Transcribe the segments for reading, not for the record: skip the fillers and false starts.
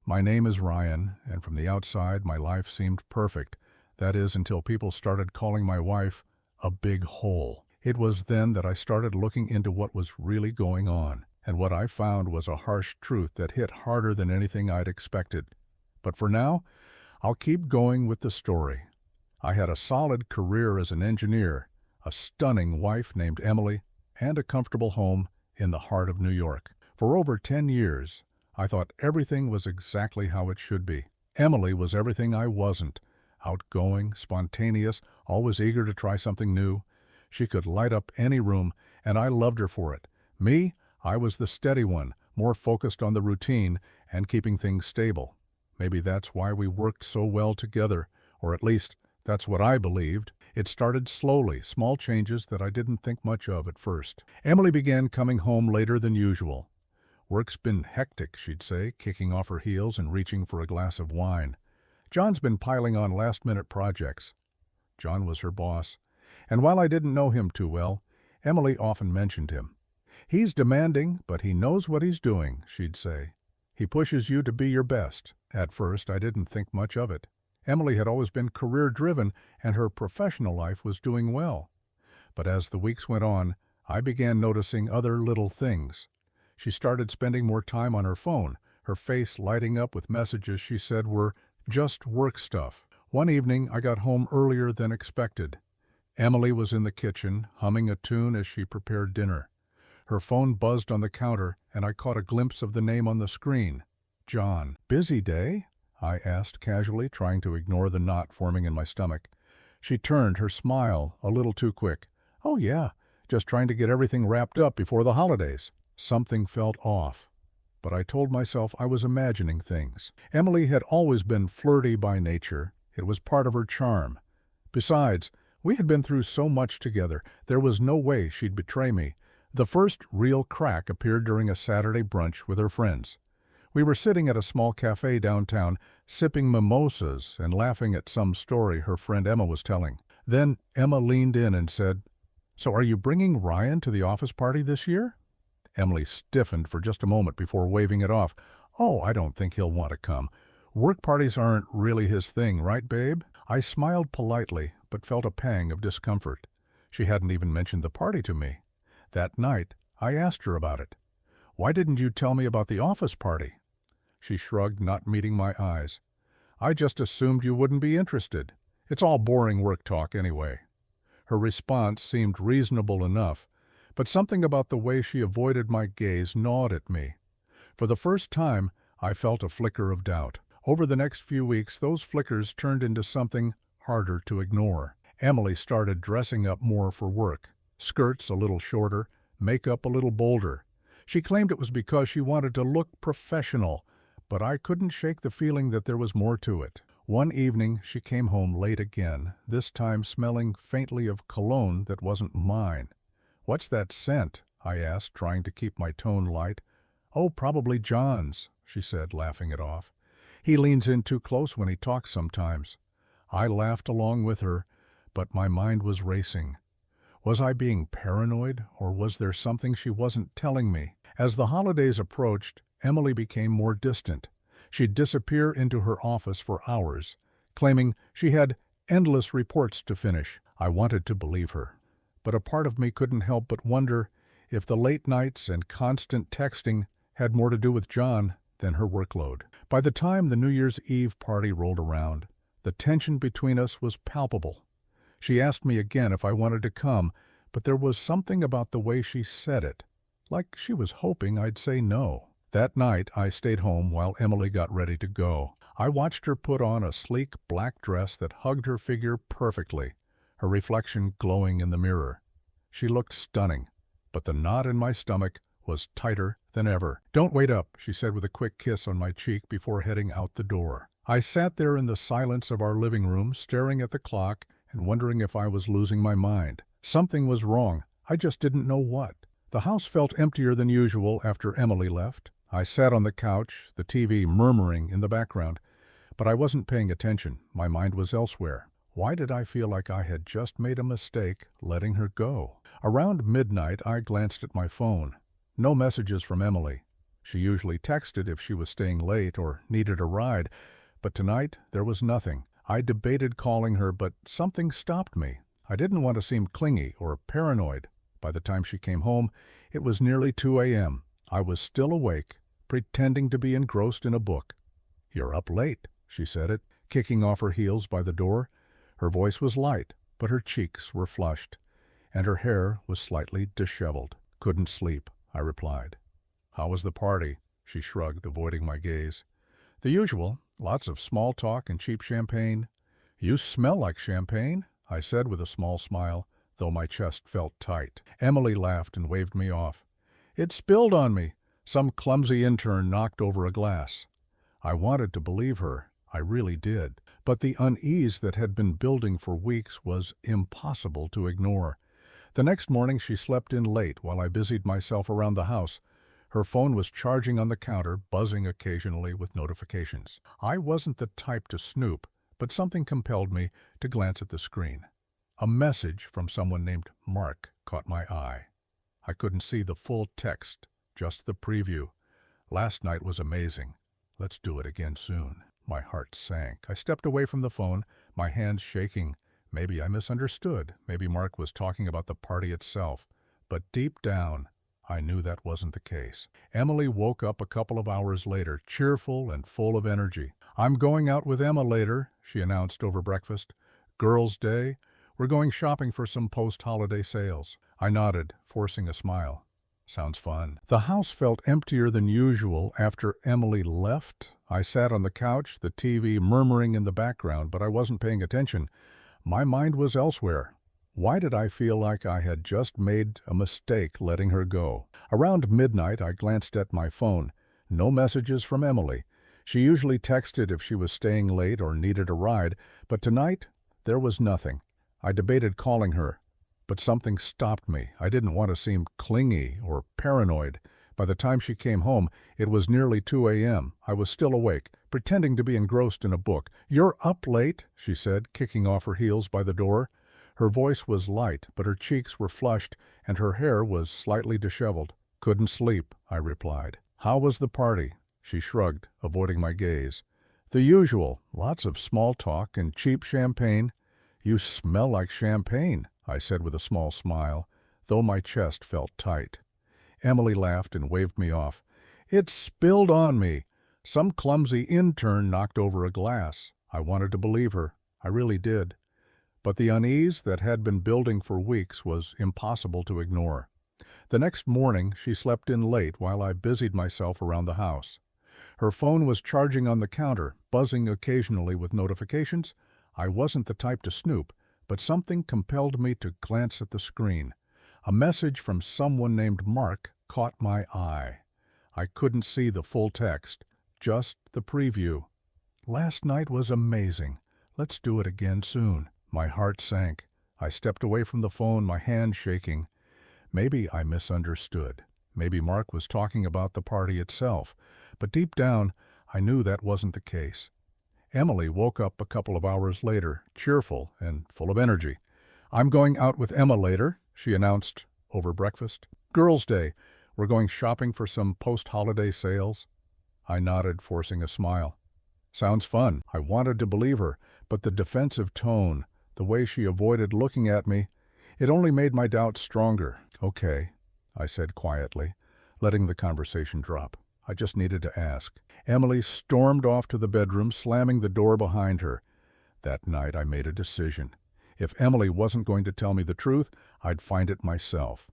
My name is Ryan, and from the outside my life seemed perfect. That is, until people started calling my wife a big hole. It was then that I started looking into what was really going on, and what I found was a harsh truth that hit harder than anything I'd expected. But for now, I'll keep going with the story. I had a solid career as an engineer, a stunning wife named Emily, and a comfortable home in the heart of New York. For over 10 years, I thought everything was exactly how it should be. Emily was everything I wasn't. Outgoing, spontaneous, always eager to try something new. She could light up any room, and I loved her for it. Me, I was the steady one, more focused on the routine and keeping things stable. Maybe that's why we worked so well together, or at least that's what I believed. It started slowly, small changes that I didn't think much of at first. Emily began coming home later than usual. "Work's been hectic," she'd say, kicking off her heels and reaching for a glass of wine. "John's been piling on last-minute projects." John was her boss, and while I didn't know him too well, Emily often mentioned him. "He's demanding, but he knows what he's doing," she'd say. "He pushes you to be your best." At first, I didn't think much of it. Emily had always been career-driven, and her professional life was doing well. But as the weeks went on, I began noticing other little things. She started spending more time on her phone, her face lighting up with messages she said were just work stuff. One evening, I got home earlier than expected. Emily was in the kitchen, humming a tune as she prepared dinner. Her phone buzzed on the counter, and I caught a glimpse of the name on the screen. John. "Busy day?" I asked casually, trying to ignore the knot forming in my stomach. She turned, her smile a little too quick. "Oh yeah, just trying to get everything wrapped up before the holidays." Something felt off, but I told myself I was imagining things. Emily had always been flirty by nature. It was part of her charm. Besides, we had been through so much together, there was no way she'd betray me. The first real crack appeared during a Saturday brunch with her friends. We were sitting at a small cafe downtown, sipping mimosas and laughing at some story her friend Emma was telling. Then Emma leaned in and said, "So are you bringing Ryan to the office party this year?" Emily stiffened for just a moment before waving it off. "Oh, I don't think he'll want to come. Work parties aren't really his thing, right, babe?" I smiled politely, but felt a pang of discomfort. She hadn't even mentioned the party to me. That night, I asked her about it. "Why didn't you tell me about the office party?" She shrugged, not meeting my eyes. "I just assumed you wouldn't be interested. It's all boring work talk anyway." Her response seemed reasonable enough, but something about the way she avoided my gaze gnawed at me. For the first time, I felt a flicker of doubt. Over the next few weeks, those flickers turned into something harder to ignore. Emily started dressing up more for work. Skirts a little shorter, makeup a little bolder. She claimed it was because she wanted to look professional, but I couldn't shake the feeling that there was more to it. One evening, she came home late again, this time smelling faintly of cologne that wasn't mine. "What's that scent?" I asked, trying to keep my tone light. "Oh, probably John's," she said, laughing it off. "He leans in too close when he talks sometimes." I laughed along with her, but my mind was racing. Was I being paranoid, or was there something she wasn't telling me? As the holidays approached, Emily became more distant. She'd disappear into her office for hours, claiming she had endless reports to finish. I wanted to believe her, but a part of me couldn't help but wonder if the late nights and constant texting had more to do with John than her workload. By the time the New Year's Eve party rolled around, the tension between us was palpable. She asked me again if I wanted to come, but there was something about the way she said it, like she was hoping I'd say no. That night, I stayed home while Emily got ready to go. I watched her put on a sleek black dress that hugged her figure perfectly, her reflection glowing in the mirror. She looked stunning, but the knot in my stomach was tighter than ever. "Don't wait up," she said with a quick kiss on my cheek before heading out the door. I sat there in the silence of our living room, staring at the clock and wondering if I was losing my mind. Something was wrong. I just didn't know what. The house felt emptier than usual after Emily left. I sat on the couch, the TV murmuring in the background, but I wasn't paying attention. My mind was elsewhere. Why did I feel like I had just made a mistake letting her go? Around midnight, I glanced at my phone. No messages from Emily. She usually texted if she was staying late or needed a ride, but tonight there was nothing. I debated calling her, but something stopped me. I didn't want to seem clingy or paranoid. By the time she came home, it was nearly 2 a.m. I was still awake, pretending to be engrossed in a book. "You're up late," she said it, kicking off her heels by the door. Her voice was light, but her cheeks were flushed, and her hair was slightly disheveled. "Couldn't sleep," I replied. "How was the party?" She shrugged, avoiding my gaze. "The usual. Lots of small talk and cheap champagne." "You smell like champagne," I said with a small smile, though my chest felt tight. Emily laughed and waved me off. "It spilled on me. Some clumsy intern knocked over a glass." I wanted to believe her. I really did. But the unease that had been building for weeks was impossible to ignore. The next morning she slept in late while I busied myself around the house. Her phone was charging on the counter, buzzing occasionally with notifications. I wasn't the type to snoop, but something compelled me to glance at the screen. A message from someone named Mark caught my eye. I couldn't see the full text, just the preview. "Last night was amazing. Let's do it again soon." My heart sank. I stepped away from the phone, my hands shaking. Maybe I misunderstood. Maybe Mark was talking about the party itself. But deep down, I knew that wasn't the case. Emily woke up a couple of hours later, cheerful and full of energy. "I'm going out with Emma later," she announced over breakfast. "Girls' Day. We're going shopping for some post-holiday sales." I nodded, forcing a smile. "Sounds fun." The house felt emptier than usual after Emily left. I sat on the couch, the TV murmuring in the background, but I wasn't paying attention. My mind was elsewhere. Why did I feel like I had just made a mistake letting her go? Around midnight, I glanced at my phone. No messages from Emily. She usually texted if she was staying late or needed a ride, but tonight there was nothing. I debated calling her, but something stopped me. I didn't want to seem clingy or paranoid. By the time she came home, it was nearly 2 a.m. I was still awake, pretending to be engrossed in a book. "You're up late," she said, kicking off her heels by the door. Her voice was light, but her cheeks were flushed, and her hair was slightly disheveled. "Couldn't sleep," I replied. "How was the party?" She shrugged, avoiding my gaze. "The usual. Lots of small talk and cheap champagne." "You smell like champagne," I said with a small smile, though my chest felt tight. Emily laughed and waved me off. "It spilled on me. Some clumsy intern knocked over a glass." I wanted to believe her. I really did. But the unease that had been building for weeks was impossible to ignore. The next morning, she slept in late while I busied myself around the house. Her phone was charging on the counter, buzzing occasionally with notifications. I wasn't the type to snoop, but something compelled me to glance at the screen. A message from someone named Mark caught my eye. I couldn't see the full text, just the preview. "Last night was amazing. Let's do it again soon." My heart sank. I stepped away from the phone, my hand shaking. Maybe I misunderstood. Maybe Mark was talking about the party itself. But deep down, I knew that wasn't the case. Emily woke up a couple of hours later, cheerful and full of energy. "I'm going out with Emma later," she announced over breakfast. "Girls' Day. We're going shopping for some post-holiday sales." I nodded, forcing a smile. "Sounds fun." I wanted to believe her, but the defensive tone, the way she avoided looking at me, it only made my doubts stronger. "Okay," I said quietly, letting the conversation drop. I just needed to ask. Emily stormed off to the bedroom, slamming the door behind her. That night I made a decision. If Emily wasn't going to tell me the truth, I'd find it myself.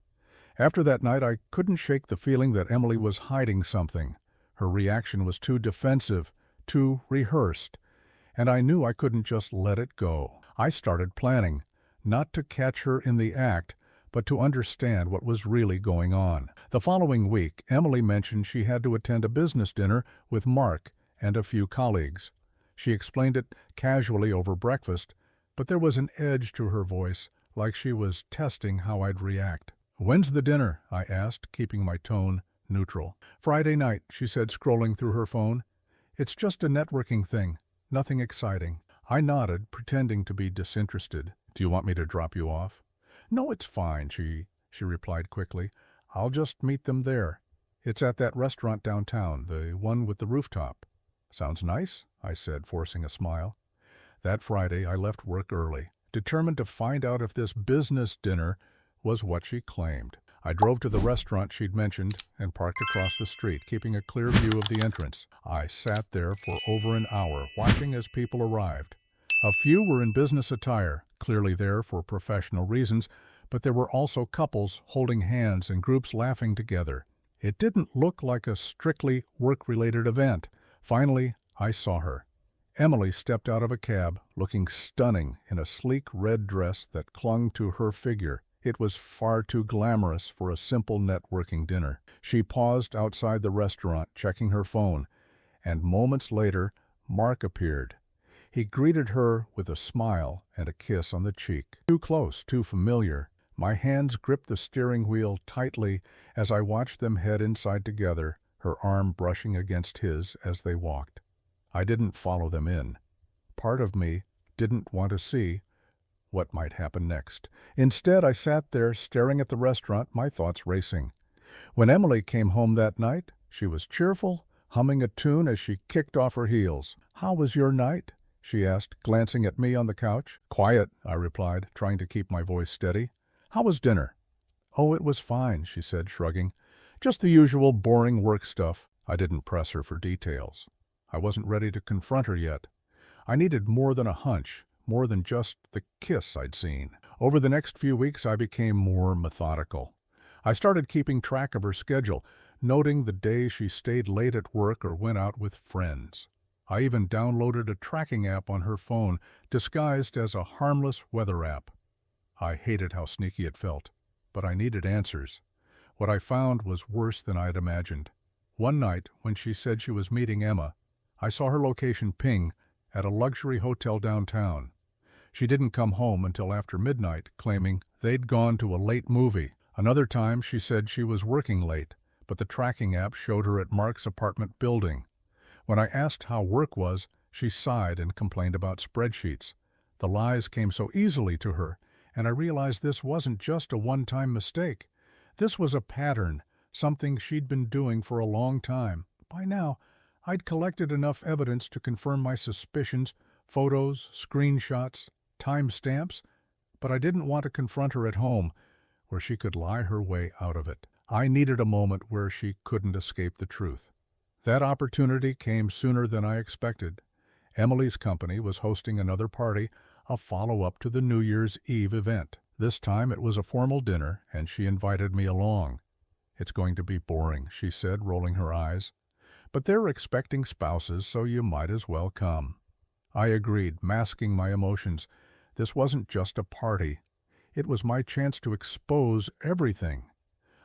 After that night, I couldn't shake the feeling that Emily was hiding something. Her reaction was too defensive, too rehearsed, and I knew I couldn't just let it go. I started planning, not to catch her in the act, but to understand what was really going on. The following week, Emily mentioned she had to attend a business dinner with Mark and a few colleagues. She explained it casually over breakfast, but there was an edge to her voice, like she was testing how I'd react. "When's the dinner?" I asked, keeping my tone neutral. "Friday night," she said, scrolling through her phone. "It's just a networking thing, nothing exciting." I nodded, pretending to be disinterested. "Do you want me to drop you off?" "No, it's fine," she replied quickly. "I'll just meet them there. It's at that restaurant downtown, the one with the rooftop. Sounds nice, I said, forcing a smile. That Friday, I left work early, determined to find out if this business dinner was what she claimed. I drove to the restaurant she'd mentioned and parked across the street, keeping a clear view of the entrance. I sat there for over an hour, watching as people arrived. A few were in business attire, clearly there for professional reasons, but there were also couples holding hands and groups laughing together. It didn't look like a strictly work-related event. Finally, I saw her. Emily stepped out of a cab, looking stunning in a sleek red dress that clung to her figure. It was far too glamorous for a simple networking dinner. She paused outside the restaurant, checking her phone, and moments later, Mark appeared. He greeted her with a smile and a kiss on the cheek. Too close, too familiar. My hands gripped the steering wheel tightly as I watched them head inside together, her arm brushing against his as they walked. I didn't follow them in. Part of me didn't want to see what might happen next. Instead, I sat there staring at the restaurant, my thoughts racing. When Emily came home that night, she was cheerful, humming a tune as she kicked off her heels. "How was your night?" she asked, glancing at me on the couch. "Quiet," I replied, trying to keep my voice steady. "How was dinner?" "Oh, it was fine," she said, shrugging. "Just the usual boring work stuff." I didn't press her for details. I wasn't ready to confront her yet. I needed more than a hunch, more than just the kiss I'd seen. Over the next few weeks, I became more methodical. I started keeping track of her schedule, noting the days she stayed late at work or went out with friends. I even downloaded a tracking app on her phone, disguised as a harmless weather app. I hated how sneaky it felt, but I needed answers. What I found was worse than I'd imagined. One night, when she said she was meeting Emma, I saw her location ping at a luxury hotel downtown. She didn't come home until after midnight, claiming they'd gone to a late movie. Another time, she said she was working late, but the tracking app showed her at Mark's apartment building. When I asked how work was, she sighed and complained about spreadsheets. The lies came so easily to her, and I realized this wasn't just a one-time mistake. This was a pattern, something she'd been doing for a long time. By now, I'd collected enough evidence to confirm my suspicions, photos, screenshots, timestamps, but I didn't want to confront her at home, where she could lie her way out of it. I needed a moment where she couldn't escape the truth. That opportunity came sooner than I expected. Emily's company was hosting another party, a follow-up to the New Year's Eve event. This time it was a formal dinner, and she invited me along. "It's going to be boring," she said, rolling her eyes. "But they're expecting spouses, so you might as well come." I agreed, masking my emotions. This wasn't just a party. It was my chance to expose everything.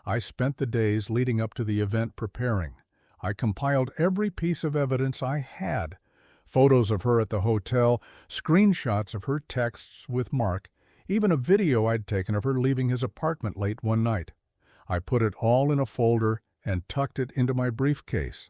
I spent the days leading up to the event preparing. I compiled every piece of evidence I had. Photos of her at the hotel, screenshots of her texts with Mark, even a video I'd taken of her leaving his apartment late one night. I put it all in a folder and tucked it into my briefcase.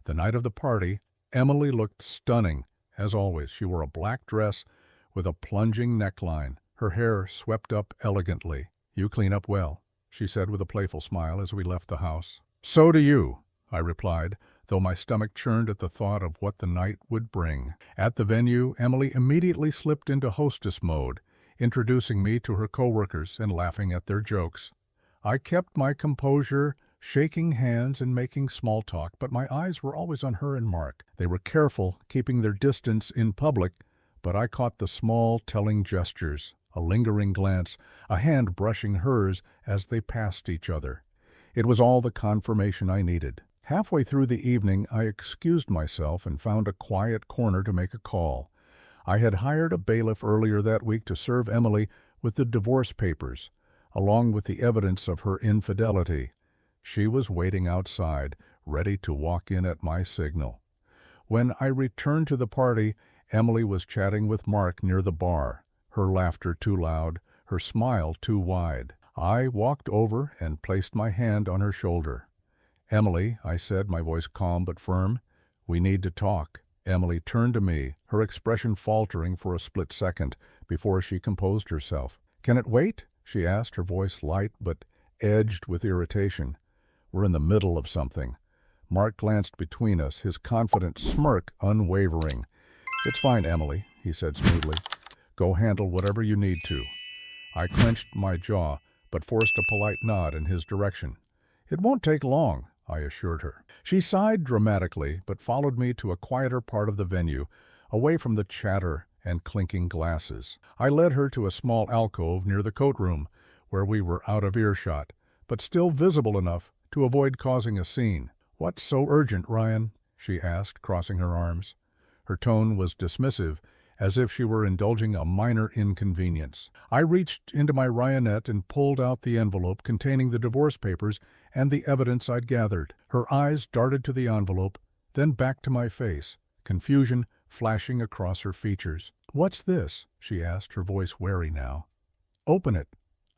The night of the party, Emily looked stunning. As always, she wore a black dress with a plunging neckline, her hair swept up elegantly. "You clean up well," she said with a playful smile as we left the house. "So do you," I replied, though my stomach churned at the thought of what the night would bring. At the venue, Emily immediately slipped into hostess mode, introducing me to her coworkers and laughing at their jokes. I kept my composure, shaking hands and making small talk, but my eyes were always on her and Mark. They were careful, keeping their distance in public, but I caught the small, telling gestures, a lingering glance, a hand brushing hers as they passed each other. It was all the confirmation I needed. Halfway through the evening, I excused myself and found a quiet corner to make a call. I had hired a bailiff earlier that week to serve Emily with the divorce papers, along with the evidence of her infidelity. She was waiting outside, ready to walk in at my signal. When I returned to the party, Emily was chatting with Mark near the bar, her laughter too loud, her smile too wide. I walked over and placed my hand on her shoulder. "Emily," I said, my voice calm but firm, "we need to talk." Emily turned to me, her expression faltering for a split second before she composed herself. "Can it wait?" she asked, her voice light but edged with irritation. We're in the middle of something. Mark glanced between us, his confident smirk unwavering. "It's fine, Emily," he said smoothly. "Go handle whatever you need to." I clenched my jaw, but forced a polite nod in his direction. "It won't take long," I assured her. She sighed dramatically, but followed me to a quieter part of the venue, away from the chatter and clinking glasses. I led her to a small alcove near the coat room, where we were out of earshot, but still visible enough to avoid causing a scene. "What's so urgent, Ryan?" she asked, crossing her arms. Her tone was dismissive, as if she were indulging a minor inconvenience. I reached into my Ryanette and pulled out the envelope containing the divorce papers and the evidence I'd gathered. Her eyes darted to the envelope, then back to my face, confusion flashing across her features. "What's this?" she asked, her voice wary now. "Open it,"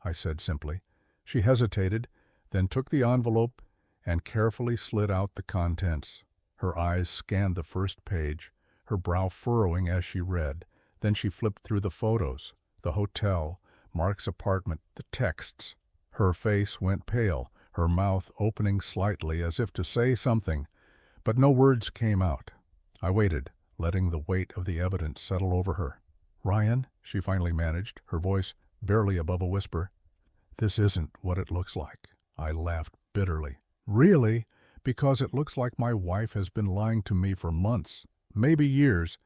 I said simply. She hesitated, then took the envelope and carefully slid out the contents. Her eyes scanned the first page, her brow furrowing as she read. Then she flipped through the photos, the hotel, Mark's apartment, the texts. Her face went pale, her mouth opening slightly as if to say something, but no words came out. I waited, letting the weight of the evidence settle over her. "Ryan," she finally managed, her voice barely above a whisper, "this isn't what it looks like." I laughed bitterly. "Really? Because it looks like my wife has been lying to me for months, maybe years.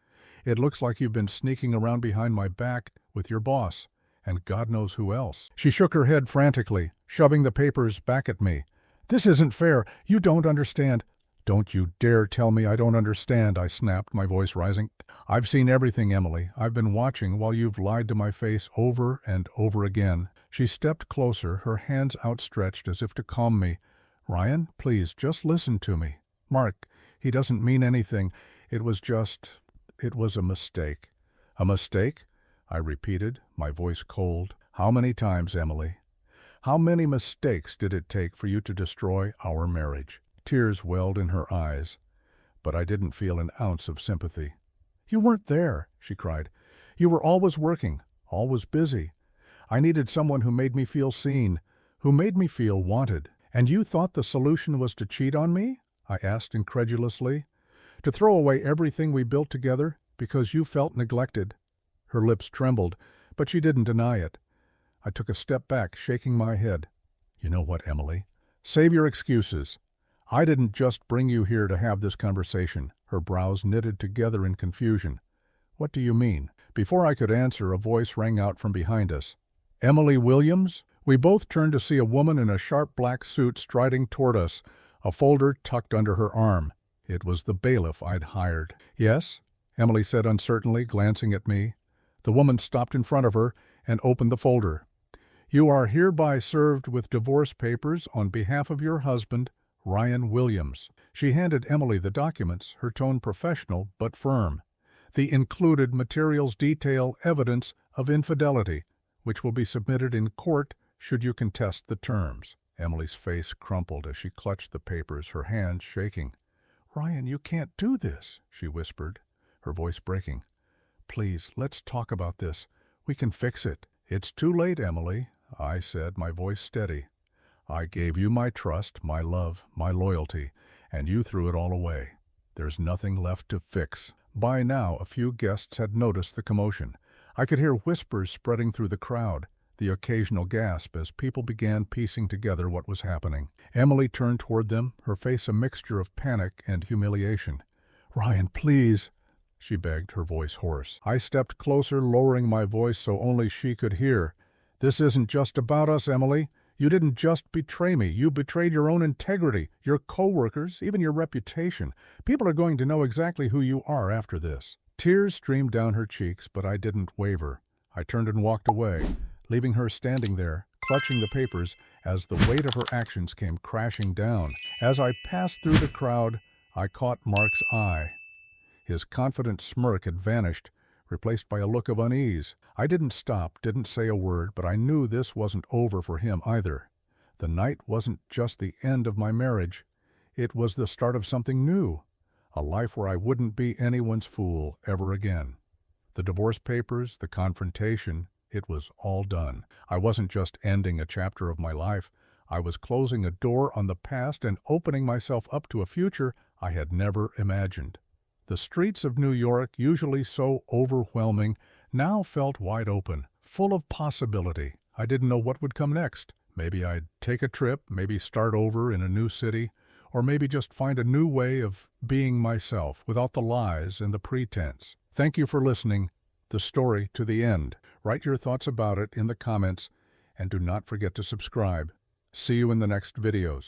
It looks like you've been sneaking around behind my back with your boss, and God knows who else." She shook her head frantically, shoving the papers back at me. "This isn't fair. You don't understand." "Don't you dare tell me I don't understand," I snapped, my voice rising. "I've seen everything, Emily. I've been watching while you've lied to my face over and over again." She stepped closer, her hands outstretched as if to calm me. "Ryan, please, just listen to me. Mark, he doesn't mean anything. It was a mistake." "A mistake?" I repeated, my voice cold. "How many times, Emily? How many mistakes did it take for you to destroy our marriage?" Tears welled in her eyes, but I didn't feel an ounce of sympathy. "You weren't there," she cried. "You were always working, always busy. I needed someone who made me feel seen, who made me feel wanted. And you thought the solution was to cheat on me?" I asked incredulously. "To throw away everything we built together because you felt neglected?" Her lips trembled, but she didn't deny it. I took a step back, shaking my head. "You know what, Emily? Save your excuses. I didn't just bring you here to have this conversation." Her brows knitted together in confusion. "What do you mean?" Before I could answer, a voice rang out from behind us. "Emily Williams?" We both turned to see a woman in a sharp black suit striding toward us, a folder tucked under her arm. It was the bailiff I'd hired. "Yes?" Emily said uncertainly, glancing at me. The woman stopped in front of her and opened the folder. "You are hereby served with divorce papers on behalf of your husband, Ryan Williams." She handed Emily the documents, her tone professional but firm. "The included materials detail evidence of infidelity, which will be submitted in court should you contest the terms." Emily's face crumpled as she clutched the papers, her hands shaking. "Ryan, you can't do this," she whispered, her voice breaking. "Please, let's talk about this. We can fix it." "It's too late, Emily," I said, my voice steady. "I gave you my trust, my love, my loyalty, and you threw it all away. There's nothing left to fix." By now, a few guests had noticed the commotion. I could hear whispers spreading through the crowd, the occasional gasp as people began piecing together what was happening. Emily turned toward them, her face a mixture of panic and humiliation. "Ryan, please," she begged, her voice hoarse. I stepped closer, lowering my voice so only she could hear. "This isn't just about us, Emily. You didn't just betray me. You betrayed your own integrity, your co-workers, even your reputation. People are going to know exactly who you are after this." Tears streamed down her cheeks, but I didn't waver. I turned and walked away, leaving her standing there, clutching the papers as the weight of her actions came crashing down. As I passed through the crowd, I caught Mark's eye. His confident smirk had vanished, replaced by a look of unease. I didn't stop, didn't say a word, but I knew this wasn't over for him either. The night wasn't just the end of my marriage. It was the start of something new, a life where I wouldn't be anyone's fool ever again. The divorce papers, the confrontation, it was all done. I wasn't just ending a chapter of my life. I was closing a door on the past and opening myself up to a future I had never imagined. The streets of New York, usually so overwhelming, now felt wide open, full of possibility. I didn't know what would come next. Maybe I'd take a trip, maybe start over in a new city, or maybe just find a new way of being myself without the lies and the pretense. Thank you for listening. The story to the end. Write your thoughts about it in the comments, and do not forget to subscribe. See you in the next videos.